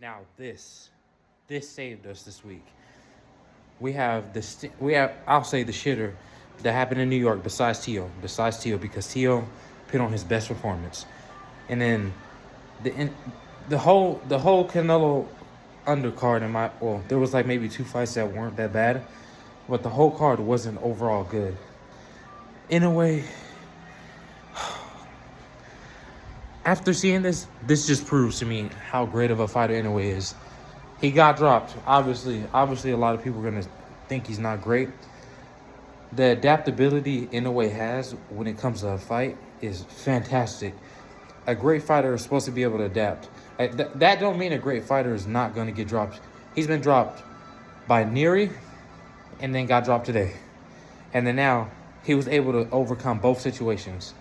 Now this saved us this week. We have I'll say the shitter that happened in New York besides Tio because Tio put on his best performance, and then the whole Canelo undercard there was like maybe 2 fights that weren't that bad, but the whole card wasn't overall good. In a way, after seeing this just proves to me how great of a fighter Inoue is. He got dropped. Obviously, a lot of people are gonna think he's not great. The adaptability Inoue has when it comes to a fight is fantastic. A great fighter is supposed to be able to adapt. That don't mean a great fighter is not going to get dropped. He's been dropped by Neri and then got dropped today. And then now he was able to overcome both situations.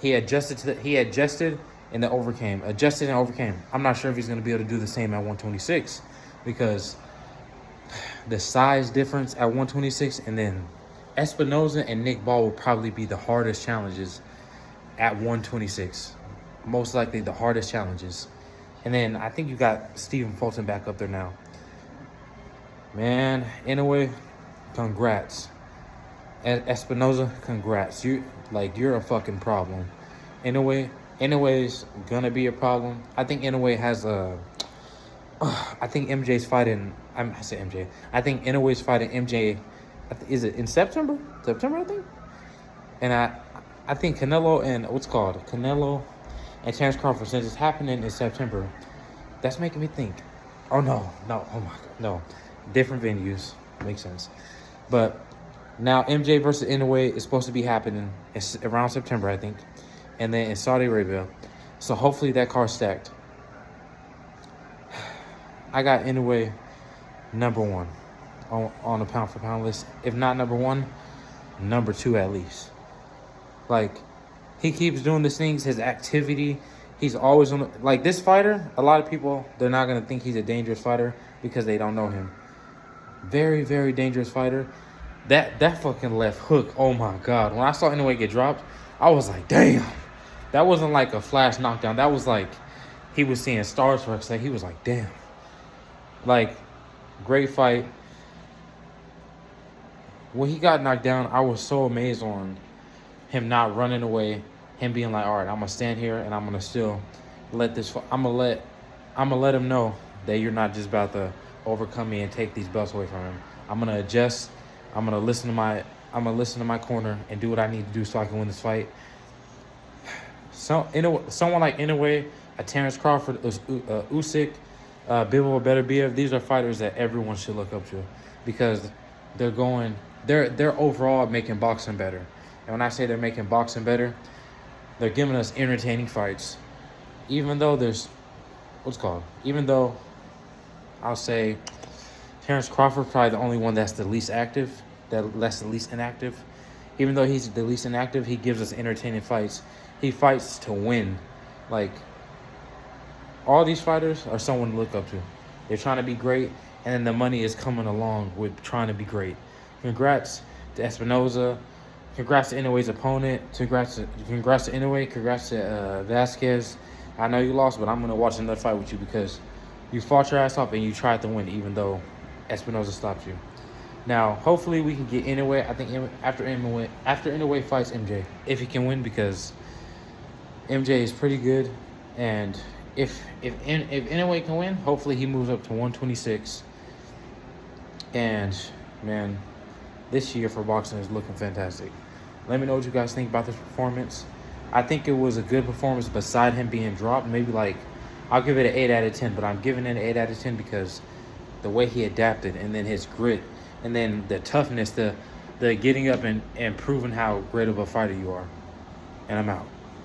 He adjusted and then overcame. Adjusted and overcame. I'm not sure if he's going to be able to do the same at 126 because the size difference at 126, and then Espinoza and Nick Ball will probably be the hardest challenges at 126. Most likely the hardest challenges. And then I think you got Stephen Fulton back up there now. Man, Inoue, congrats. Espinoza, congrats. You're a fucking problem. Inoue's gonna be a problem. I think Inoue has I think MJ's fighting. I say MJ. I think Inoue's fighting MJ. Is it in September? September, I think. And I think Canelo and Terrence Crawford, since it's happening in September, that's making me think. Oh no, oh my god, no, different venues, makes sense. But now MJ versus Inoue is supposed to be happening around September, I think, and then in Saudi Arabia. So hopefully that card's stacked. I got Inoue number 1 on the pound for pound list. If not number 1, number 2 at least. Like, he keeps doing these things. His activity, he's always on. Like, this fighter, a lot of people, they're not gonna think he's a dangerous fighter because they don't know him. Very, very dangerous fighter. That fucking left hook. Oh my god! When I saw Inoue get dropped, I was like, damn. That wasn't like a flash knockdown. That was like he was seeing stars for a second. He was like, damn. Like, great fight. When he got knocked down, I was so amazed on him not running away, him being like, all right, I'm gonna stand here and I'm gonna still let this. I'm gonna let him know that you're not just about to overcome me and take these belts away from him. I'm gonna adjust. I'm gonna listen to my corner and do what I need to do so I can win this fight. So someone like Inoue, a Terrence Crawford, Usyk, Bivol Beterbiev, these are fighters that everyone should look up to because they're overall making boxing better. And when I say they're making boxing better, they're giving us entertaining fights. Even though I'll say Terrence Crawford probably the only one that's the least active, that's the least inactive. Even though he's the least inactive, he gives us entertaining fights. He fights to win. Like, all these fighters are someone to look up to. They're trying to be great, and then the money is coming along with trying to be great. Congrats to Espinoza. Congrats to Inoue's opponent. Congrats to Inoue. Congrats to Vasquez. I know you lost, but I'm going to watch another fight with you because you fought your ass off and you tried to win even though Espinoza stopped you. Now, hopefully we can get Inoue. I think after Inoue fights MJ, if he can win, because MJ is pretty good. And if Inoue can win, hopefully he moves up to 126. And, man, this year for boxing is looking fantastic. Let me know what you guys think about this performance. I think it was a good performance beside him being dropped. Maybe I'll give it an 8 out of 10, but I'm giving it an 8 out of 10 because the way he adapted, and then his grit, and then the toughness, the getting up and proving how great of a fighter you are. And I'm out.